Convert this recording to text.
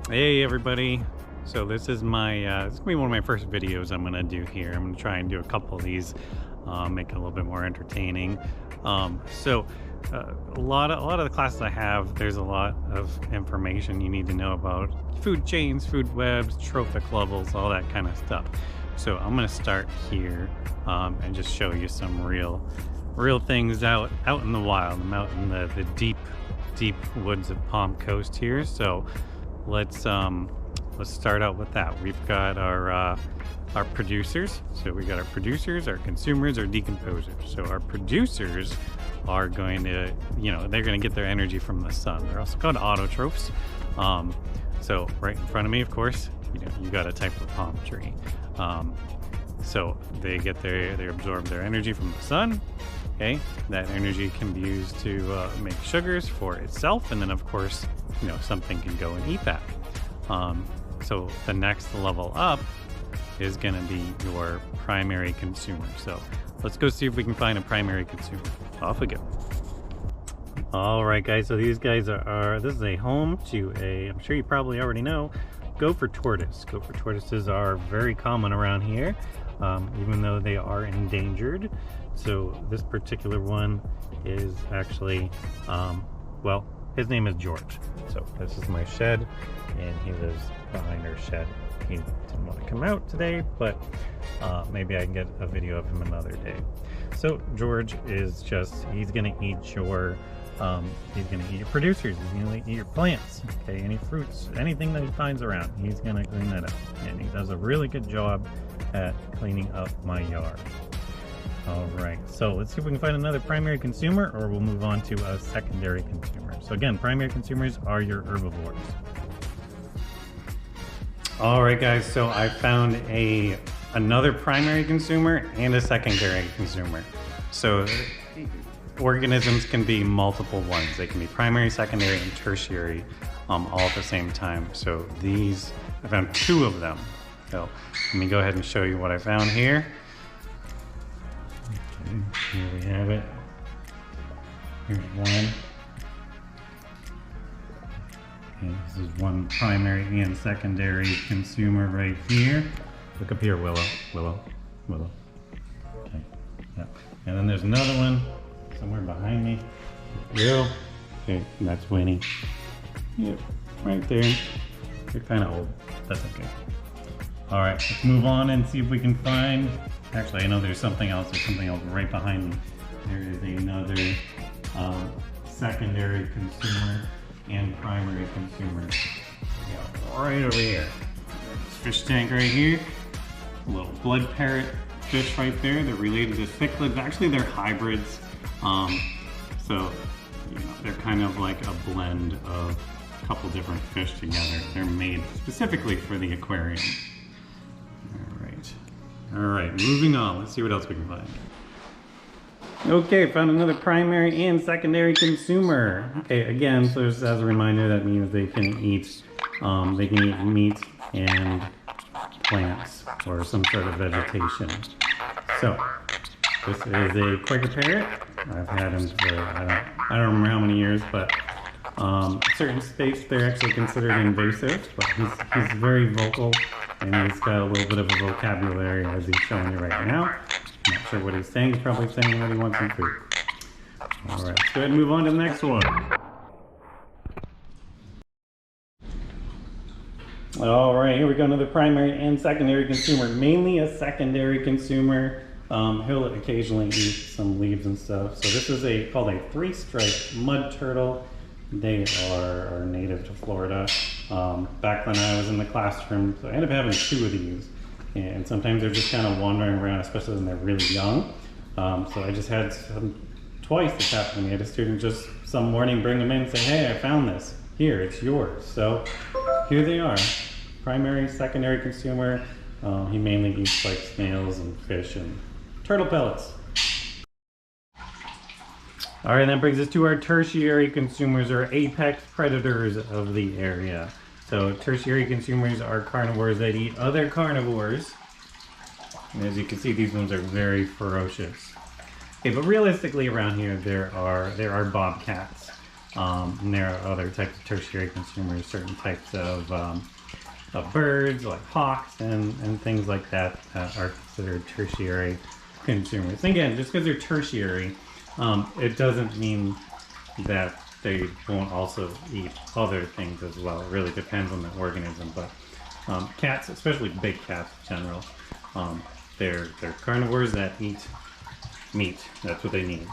Hey everybody. So this is my this is gonna be one of my first videos I'm gonna do here. I'm gonna try and do a couple of these, make it a little bit more entertaining. A lot of the classes I have, there's a lot of information you need to know about food chains, food webs, trophic levels, all that kind of stuff. So I'm gonna start here and just show you some real things out in the wild. I'm out in the deep woods of Palm Coast here. So let's start out with that. We've got our producers. So we got our producers, our consumers, our decomposers. So our producers are going to, they're going to get their energy from the sun. They're also called autotrophs. So right in front of me, of course, you got a type of palm tree. So they absorb their energy from the sun. Okay, that energy can be used to make sugars for itself, and then of course, something can go and eat that. So the next level up is going to be your primary consumer. So let's go see if we can find a primary consumer. Off we go. All right, guys. So these guys this is a home to I'm sure you probably already know, gopher tortoise. Gopher tortoises are very common around here, even though they are endangered. So this particular one is actually, well, his name is George. So this is my shed, and he lives behind our shed. He didn't want to come out today, but maybe I can get a video of him another day. So George is he's gonna eat your producers, he's gonna eat your plants, okay, any fruits, anything that he finds around, he's gonna clean that up. And he does a really good job at cleaning up my yard. All right, so let's see if we can find another primary consumer, or we'll move on to a secondary consumer. So again, primary consumers are your herbivores. All right, guys, so I found another primary consumer and a secondary consumer. So organisms can be multiple ones. They can be primary, secondary, and tertiary all at the same time. So I found two of them. So let me go ahead and show you what I found here. Here we have it. Here's one. Okay, this is one primary and secondary consumer right here. Look up here, Willow. Okay, yep. And then there's another one somewhere behind me. Will. Okay, and that's Winnie. Yep, right there. You're kind of old. That's okay. All right, let's move on and see if we can find. Actually, I know there's something else. There's something else right behind me. There is another secondary consumer and primary consumer. Yeah, right over here. This fish tank right here. A little blood parrot fish right there. They're related to cichlids. Actually, they're hybrids. So they're kind of like a blend of a couple different fish together. They're made specifically for the aquarium. All right, moving on. Let's see what else we can find. Okay, found another primary and secondary consumer. Okay, again, so just as a reminder, that means they can eat meat and plants or some sort of vegetation. So this is a Quaker parrot. I've had him for I don't remember how many years, but certain states they're actually considered invasive. But he's very vocal. And he's got a little bit of a vocabulary as he's showing you right now. I'm not sure what he's saying. He's probably saying that he wants some food. All right, let's go ahead and move on to the next one. All right, here we go. Another primary and secondary consumer. Mainly a secondary consumer. He'll occasionally eat some leaves and stuff. So this is called a three-striped mud turtle. They are native to Florida. Back when I was in the classroom, so I ended up having two of these. And sometimes they're just kind of wandering around, especially when they're really young. So I just had twice this happened to me. I had a student just some morning bring them in and say, hey, I found this. Here, it's yours. So here they are. Primary, secondary consumer. He mainly eats like snails and fish and turtle pellets. All right, that brings us to our tertiary consumers, or apex predators of the area. So tertiary consumers are carnivores that eat other carnivores. And as you can see, these ones are very ferocious. Okay, but realistically around here, there are bobcats. And there are other types of tertiary consumers, certain types of birds like hawks and things like that are considered tertiary consumers. And again, just because they're tertiary, it doesn't mean that they won't also eat other things as well. It really depends on the organism. But cats, especially big cats in general, they're carnivores that eat meat. That's what they need.